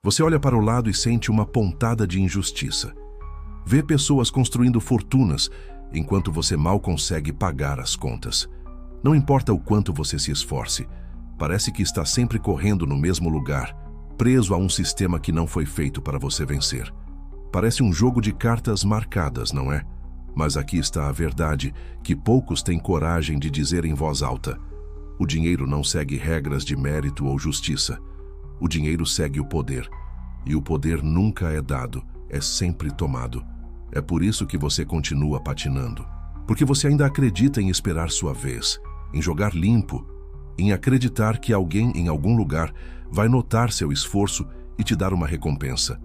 Você olha para o lado e sente uma pontada de injustiça. Vê pessoas construindo fortunas, enquanto você mal consegue pagar as contas. Não importa o quanto você se esforce, parece que está sempre correndo no mesmo lugar, preso a um sistema que não foi feito para você vencer. Parece um jogo de cartas marcadas, não é? Mas aqui está a verdade, que poucos têm coragem de dizer em voz alta. O dinheiro não segue regras de mérito ou justiça. O dinheiro segue o poder. E o poder nunca é dado, é sempre tomado. É por isso que você continua patinando. Porque você ainda acredita em esperar sua vez, em jogar limpo, em acreditar que alguém em algum lugar vai notar seu esforço e te dar uma recompensa.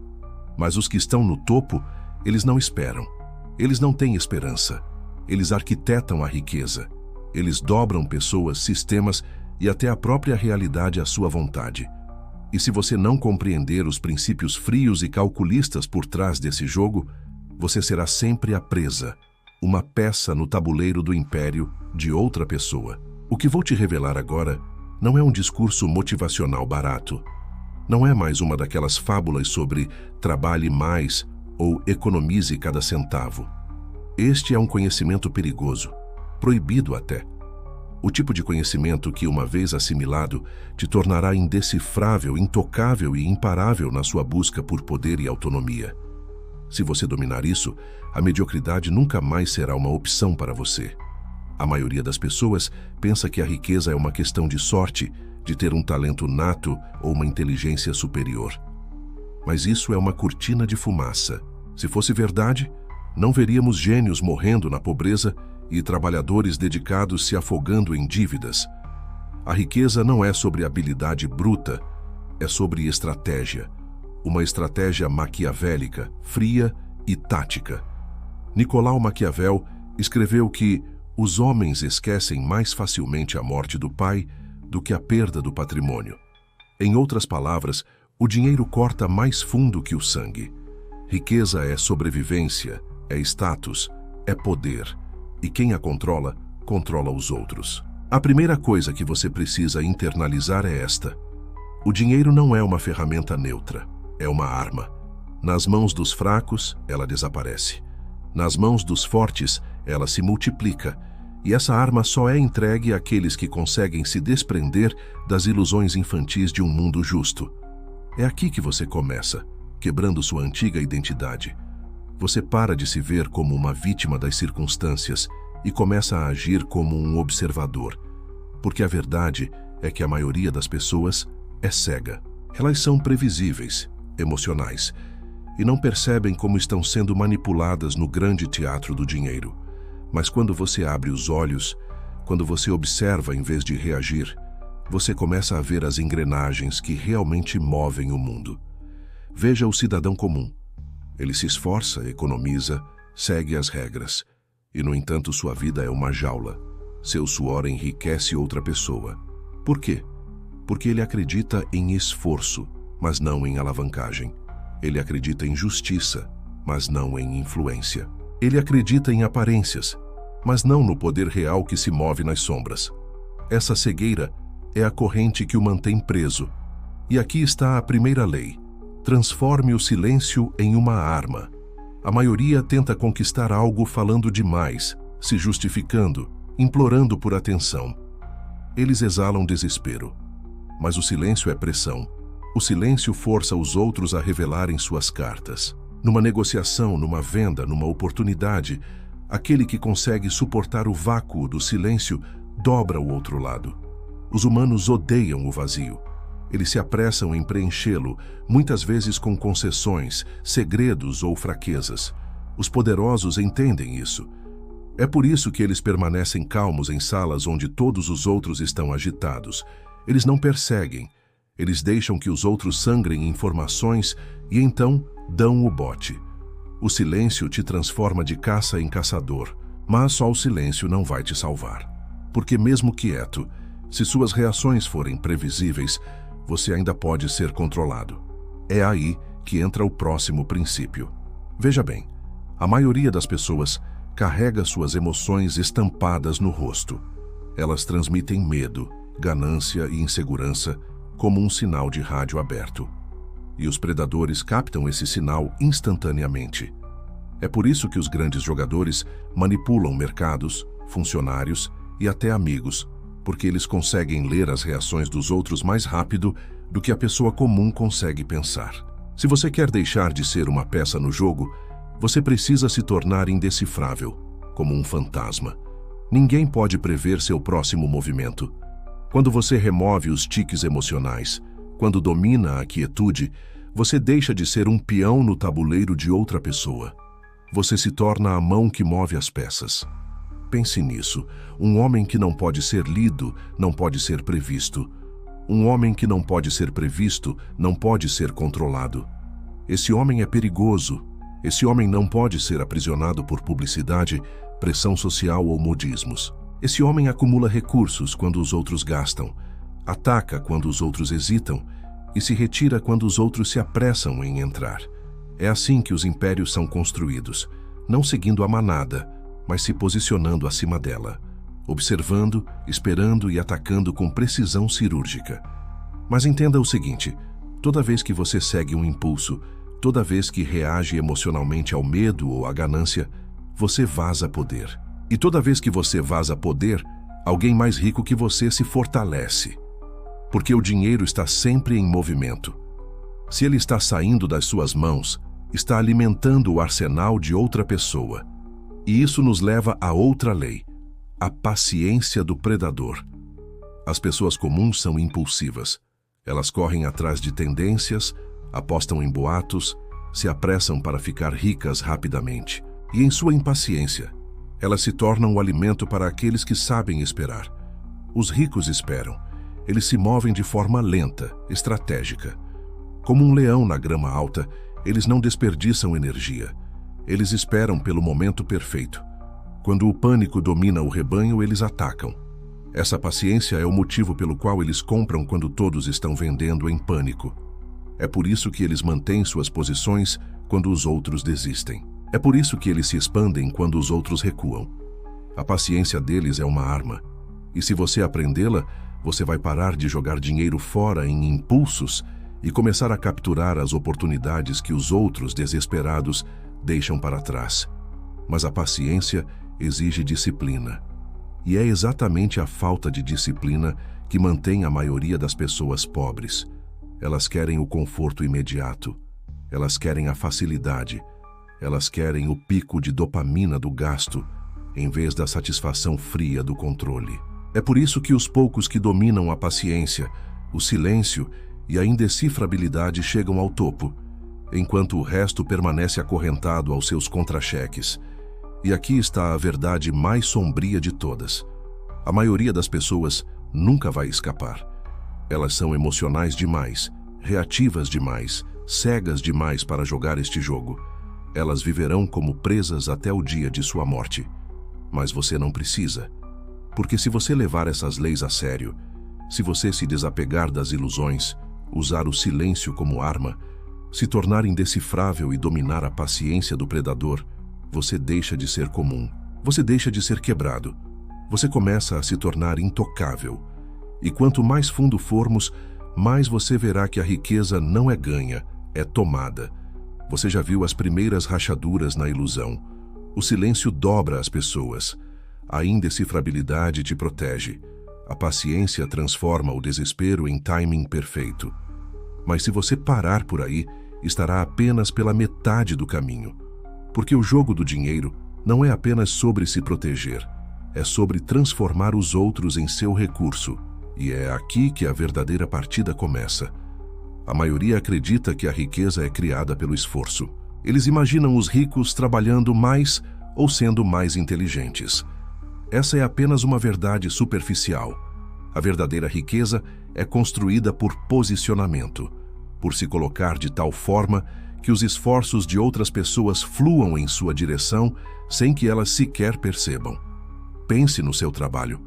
Mas os que estão no topo, eles não esperam. Eles não têm esperança. Eles arquitetam a riqueza. Eles dobram pessoas, sistemas e até a própria realidade à sua vontade. E se você não compreender os princípios frios e calculistas por trás desse jogo, você será sempre a presa, uma peça no tabuleiro do império de outra pessoa. O que vou te revelar agora não é um discurso motivacional barato. Não é mais uma daquelas fábulas sobre trabalhe mais ou economize cada centavo. Este é um conhecimento perigoso, proibido até. O tipo de conhecimento que, uma vez assimilado, te tornará indecifrável, intocável e imparável na sua busca por poder e autonomia. Se você dominar isso, a mediocridade nunca mais será uma opção para você. A maioria das pessoas pensa que a riqueza é uma questão de sorte, de ter um talento nato ou uma inteligência superior. Mas isso é uma cortina de fumaça. Se fosse verdade, não veríamos gênios morrendo na pobreza e trabalhadores dedicados se afogando em dívidas. A riqueza não é sobre habilidade bruta, é sobre estratégia. Uma estratégia maquiavélica, fria e tática. Nicolau Maquiavel escreveu que os homens esquecem mais facilmente a morte do pai do que a perda do patrimônio. Em outras palavras, o dinheiro corta mais fundo que o sangue. Riqueza é sobrevivência, é status, é poder. E quem a controla, controla os outros. A primeira coisa que você precisa internalizar é esta. O dinheiro não é uma ferramenta neutra, é uma arma. Nas mãos dos fracos, ela desaparece. Nas mãos dos fortes, ela se multiplica. E essa arma só é entregue àqueles que conseguem se desprender das ilusões infantis de um mundo justo. É aqui que você começa, quebrando sua antiga identidade. Você para de se ver como uma vítima das circunstâncias e começa a agir como um observador. Porque a verdade é que a maioria das pessoas é cega. Elas são previsíveis, emocionais, e não percebem como estão sendo manipuladas no grande teatro do dinheiro. Mas quando você abre os olhos, quando você observa em vez de reagir, você começa a ver as engrenagens que realmente movem o mundo. Veja o cidadão comum. Ele se esforça, economiza, segue as regras. E, no entanto, sua vida é uma jaula. Seu suor enriquece outra pessoa. Por quê? Porque ele acredita em esforço, mas não em alavancagem. Ele acredita em justiça, mas não em influência. Ele acredita em aparências, mas não no poder real que se move nas sombras. Essa cegueira é a corrente que o mantém preso. E aqui está a primeira lei. Transforme o silêncio em uma arma. A maioria tenta conquistar algo falando demais, se justificando, implorando por atenção. Eles exalam desespero. Mas o silêncio é pressão. O silêncio força os outros a revelarem suas cartas. Numa negociação, numa venda, numa oportunidade, aquele que consegue suportar o vácuo do silêncio dobra o outro lado. Os humanos odeiam o vazio. Eles se apressam em preenchê-lo, muitas vezes com concessões, segredos ou fraquezas. Os poderosos entendem isso. É por isso que eles permanecem calmos em salas onde todos os outros estão agitados. Eles não perseguem. Eles deixam que os outros sangrem informações e então dão o bote. O silêncio te transforma de caça em caçador, mas só o silêncio não vai te salvar. Porque mesmo quieto, se suas reações forem previsíveis, você ainda pode ser controlado. É aí que entra o próximo princípio. Veja bem, a maioria das pessoas carrega suas emoções estampadas no rosto. Elas transmitem medo, ganância e insegurança como um sinal de rádio aberto. e os predadores captam esse sinal instantaneamente. É por isso que os grandes jogadores manipulam mercados, funcionários e até amigos, porque eles conseguem ler as reações dos outros mais rápido do que a pessoa comum consegue pensar. Se você quer deixar de ser uma peça no jogo, você precisa se tornar indecifrável, como um fantasma. Ninguém pode prever seu próximo movimento. Quando você remove os tiques emocionais, quando domina a quietude, você deixa de ser um peão no tabuleiro de outra pessoa. Você se torna a mão que move as peças. Pense nisso. Um homem que não pode ser lido, não pode ser previsto. Um homem que não pode ser previsto, não pode ser controlado. Esse homem é perigoso. Esse homem não pode ser aprisionado por publicidade, pressão social ou modismos. Esse homem acumula recursos quando os outros gastam, ataca quando os outros hesitam e se retira quando os outros se apressam em entrar. É assim que os impérios são construídos, não seguindo a manada, mas se posicionando acima dela, observando, esperando e atacando com precisão cirúrgica. Mas entenda o seguinte: toda vez que você segue um impulso, toda vez que reage emocionalmente ao medo ou à ganância, você vaza poder. E toda vez que você vaza poder, alguém mais rico que você se fortalece. Porque o dinheiro está sempre em movimento. Se ele está saindo das suas mãos, está alimentando o arsenal de outra pessoa. E isso nos leva a outra lei, a paciência do predador. As pessoas comuns são impulsivas. Elas correm atrás de tendências, apostam em boatos, se apressam para ficar ricas rapidamente. E em sua impaciência, elas se tornam o alimento para aqueles que sabem esperar. Os ricos esperam. Eles se movem de forma lenta, estratégica. Como um leão na grama alta, eles não desperdiçam energia. Eles esperam pelo momento perfeito. Quando o pânico domina o rebanho, eles atacam. Essa paciência é o motivo pelo qual eles compram quando todos estão vendendo em pânico. É por isso que eles mantêm suas posições quando os outros desistem. É por isso que eles se expandem quando os outros recuam. A paciência deles é uma arma. E se você aprendê-la, você vai parar de jogar dinheiro fora em impulsos e começar a capturar as oportunidades que os outros desesperados deixam para trás. Mas a paciência exige disciplina. E é exatamente a falta de disciplina que mantém a maioria das pessoas pobres. Elas querem o conforto imediato. Elas querem a facilidade. Elas querem o pico de dopamina do gasto, em vez da satisfação fria do controle. É por isso que os poucos que dominam a paciência, o silêncio e a indecifrabilidade chegam ao topo, enquanto o resto permanece acorrentado aos seus contra-cheques. E aqui está a verdade mais sombria de todas. A maioria das pessoas nunca vai escapar. Elas são emocionais demais, reativas demais, cegas demais para jogar este jogo. Elas viverão como presas até o dia de sua morte. Mas você não precisa. Porque se você levar essas leis a sério, se você se desapegar das ilusões, usar o silêncio como arma, se tornar indecifrável e dominar a paciência do predador, você deixa de ser comum. Você deixa de ser quebrado. Você começa a se tornar intocável. E quanto mais fundo formos, mais você verá que a riqueza não é ganha, é tomada. Você já viu as primeiras rachaduras na ilusão. O silêncio dobra as pessoas. A indecifrabilidade te protege. A paciência transforma o desespero em timing perfeito. Mas se você parar por aí, estará apenas pela metade do caminho. Porque o jogo do dinheiro não é apenas sobre se proteger, é sobre transformar os outros em seu recurso. E é aqui que a verdadeira partida começa. A maioria acredita que a riqueza é criada pelo esforço. Eles imaginam os ricos trabalhando mais ou sendo mais inteligentes. Essa é apenas uma verdade superficial. A verdadeira riqueza é construída por posicionamento, por se colocar de tal forma que os esforços de outras pessoas fluam em sua direção sem que elas sequer percebam. Pense no seu trabalho.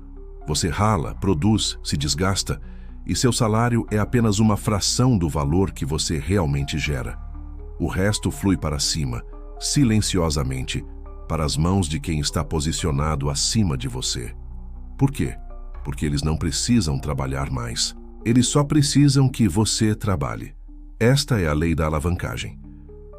Você rala, produz, se desgasta, e seu salário é apenas uma fração do valor que você realmente gera. O resto flui para cima, silenciosamente, para as mãos de quem está posicionado acima de você. Por quê? Porque eles não precisam trabalhar mais. Eles só precisam que você trabalhe. Esta é a lei da alavancagem.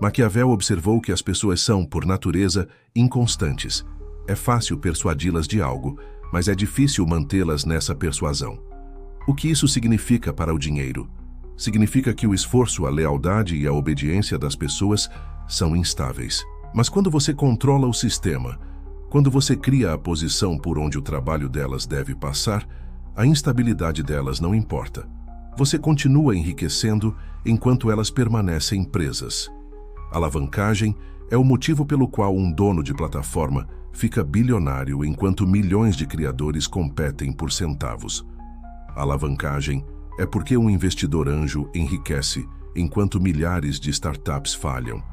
Maquiavel observou que as pessoas são, por natureza, inconstantes. É fácil persuadi-las de algo, mas é difícil mantê-las nessa persuasão. O que isso significa para o dinheiro? Significa que o esforço, a lealdade e a obediência das pessoas são instáveis. Mas quando você controla o sistema, quando você cria a posição por onde o trabalho delas deve passar, a instabilidade delas não importa. Você continua enriquecendo enquanto elas permanecem presas. Alavancagem é o motivo pelo qual um dono de plataforma fica bilionário enquanto milhões de criadores competem por centavos. Alavancagem é porque um investidor anjo enriquece enquanto milhares de startups falham.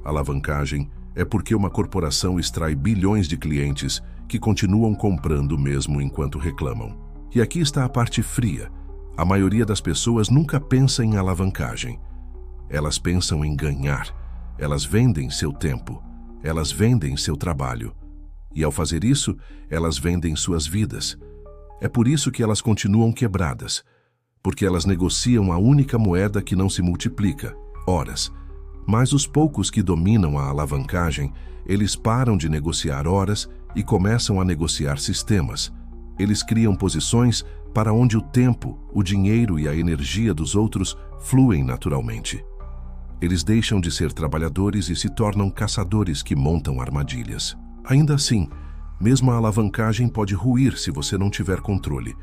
Alavancagem é porque uma corporação extrai bilhões de clientes que continuam comprando mesmo enquanto reclamam. E aqui está a parte fria. A maioria das pessoas nunca pensa em alavancagem. Elas pensam em ganhar. Elas vendem seu tempo. Elas vendem seu trabalho. E ao fazer isso, elas vendem suas vidas. É por isso que elas continuam quebradas. Porque elas negociam a única moeda que não se multiplica, horas. Mas os poucos que dominam a alavancagem, eles param de negociar horas e começam a negociar sistemas. Eles criam posições para onde o tempo, o dinheiro e a energia dos outros fluem naturalmente. Eles deixam de ser trabalhadores e se tornam caçadores que montam armadilhas. Ainda assim, mesmo a alavancagem pode ruir se você não tiver controle,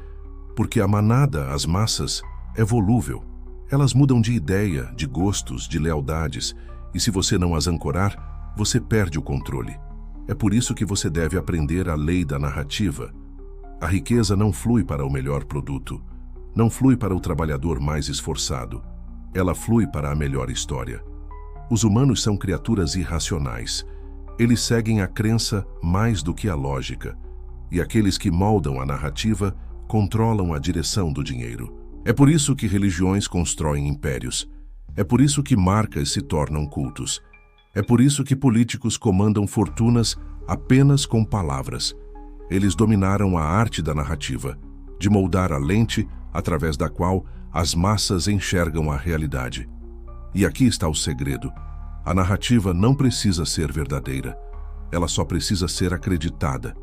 porque a manada, as massas, é volúvel. Elas mudam de ideia, de gostos, de lealdades, e se você não as ancorar, você perde o controle. É por isso que você deve aprender a lei da narrativa. A riqueza não flui para o melhor produto, não flui para o trabalhador mais esforçado. Ela flui para a melhor história. Os humanos são criaturas irracionais. Eles seguem a crença mais do que a lógica. E aqueles que moldam a narrativa controlam a direção do dinheiro. É por isso que religiões constroem impérios. É por isso que marcas se tornam cultos. É por isso que políticos comandam fortunas apenas com palavras. Eles dominaram a arte da narrativa, de moldar a lente através da qual as massas enxergam a realidade. E aqui está o segredo. A narrativa não precisa ser verdadeira. Ela só precisa ser acreditada.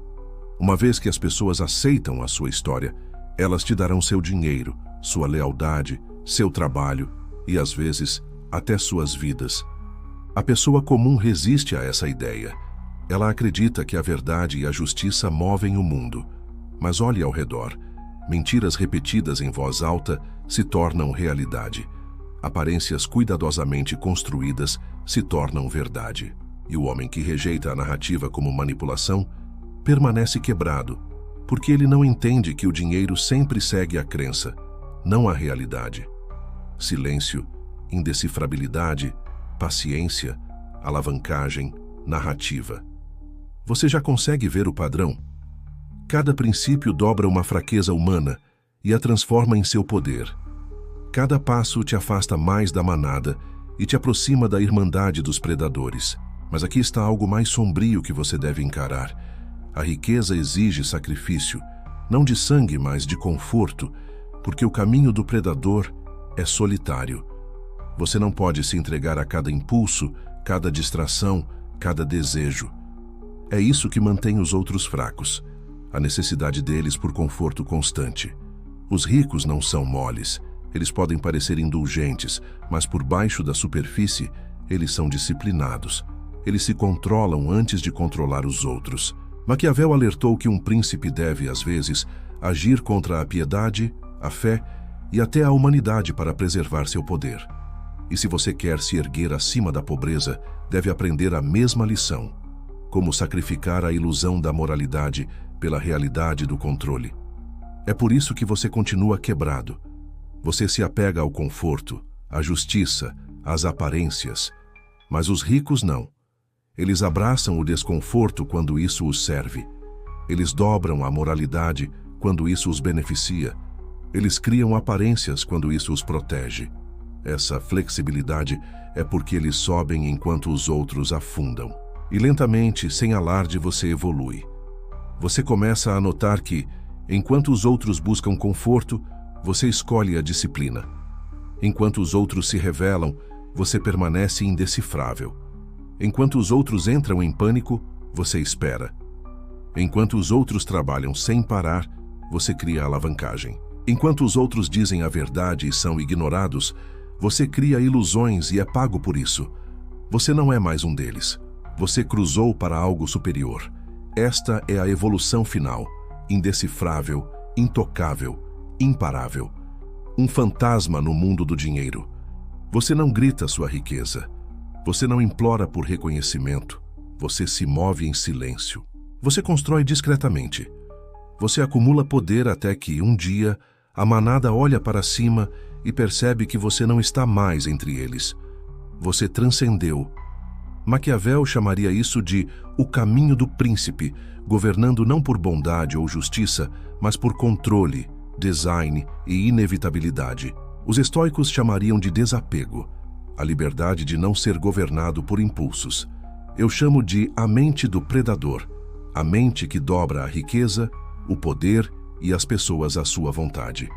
Uma vez que as pessoas aceitam a sua história, elas te darão seu dinheiro, sua lealdade, seu trabalho e, às vezes, até suas vidas. A pessoa comum resiste a essa ideia. Ela acredita que a verdade e a justiça movem o mundo. Mas olhe ao redor. Mentiras repetidas em voz alta se tornam realidade. Aparências cuidadosamente construídas se tornam verdade. E o homem que rejeita a narrativa como manipulação permanece quebrado, porque ele não entende que o dinheiro sempre segue a crença, não a realidade. Silêncio, indecifrabilidade, paciência, alavancagem, narrativa. Você já consegue ver o padrão? Cada princípio dobra uma fraqueza humana e a transforma em seu poder. Cada passo te afasta mais da manada e te aproxima da irmandade dos predadores. Mas aqui está algo mais sombrio que você deve encarar. A riqueza exige sacrifício, não de sangue, mas de conforto, porque o caminho do predador é solitário. Você não pode se entregar a cada impulso, cada distração, cada desejo. É isso que mantém os outros fracos, a necessidade deles por conforto constante. Os ricos não são moles. Eles podem parecer indulgentes, mas por baixo da superfície, eles são disciplinados. Eles se controlam antes de controlar os outros. Maquiavel alertou que um príncipe deve, às vezes, agir contra a piedade, a fé e até a humanidade para preservar seu poder. E se você quer se erguer acima da pobreza, deve aprender a mesma lição: como sacrificar a ilusão da moralidade pela realidade do controle. É por isso que você continua quebrado. Você se apega ao conforto, à justiça, às aparências. Mas os ricos não. Eles abraçam o desconforto quando isso os serve. Eles dobram a moralidade quando isso os beneficia. Eles criam aparências quando isso os protege. Essa flexibilidade é porque eles sobem enquanto os outros afundam. E lentamente, sem alarde, você evolui. Você começa a notar que, enquanto os outros buscam conforto, você escolhe a disciplina. Enquanto os outros se revelam, você permanece indecifrável. Enquanto os outros entram em pânico, você espera. Enquanto os outros trabalham sem parar, você cria alavancagem. Enquanto os outros dizem a verdade e são ignorados, você cria ilusões e é pago por isso. Você não é mais um deles. Você cruzou para algo superior. Esta é a evolução final, indecifrável, intocável, imparável. Um fantasma no mundo do dinheiro. Você não grita sua riqueza. Você não implora por reconhecimento. Você se move em silêncio. Você constrói discretamente. Você acumula poder até que, um dia, a manada olha para cima e percebe que você não está mais entre eles. Você transcendeu. Maquiavel chamaria isso de o caminho do príncipe, governando não por bondade ou justiça, mas por controle, design e inevitabilidade. Os estoicos chamariam de desapego, a liberdade de não ser governado por impulsos. Eu chamo de a mente do predador, a mente que dobra a riqueza, o poder e as pessoas à sua vontade.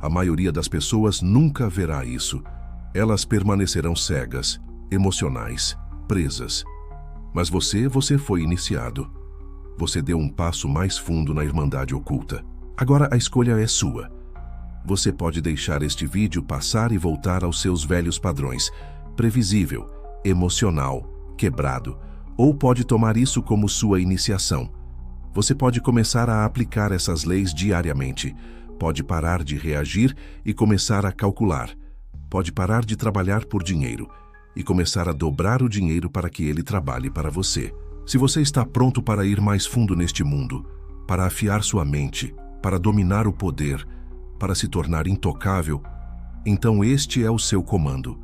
A maioria das pessoas nunca verá isso. Elas permanecerão cegas, emocionais, presas. Mas você foi iniciado. Você deu um passo mais fundo na irmandade oculta. Agora a escolha é sua. Você pode deixar este vídeo passar e voltar aos seus velhos padrões, previsível, emocional, quebrado, ou pode tomar isso como sua iniciação. Você pode começar a aplicar essas leis diariamente. Pode parar de reagir e começar a calcular. Pode parar de trabalhar por dinheiro e começar a dobrar o dinheiro para que ele trabalhe para você. Se você está pronto para ir mais fundo neste mundo, para afiar sua mente, para dominar o poder, para se tornar intocável, então este é o seu comando.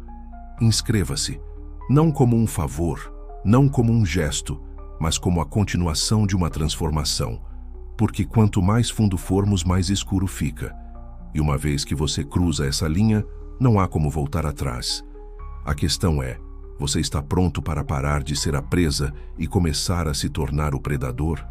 Inscreva-se, não como um favor, não como um gesto, mas como a continuação de uma transformação. Porque quanto mais fundo formos, mais escuro fica. E uma vez que você cruza essa linha, não há como voltar atrás. A questão é, você está pronto para parar de ser a presa e começar a se tornar o predador?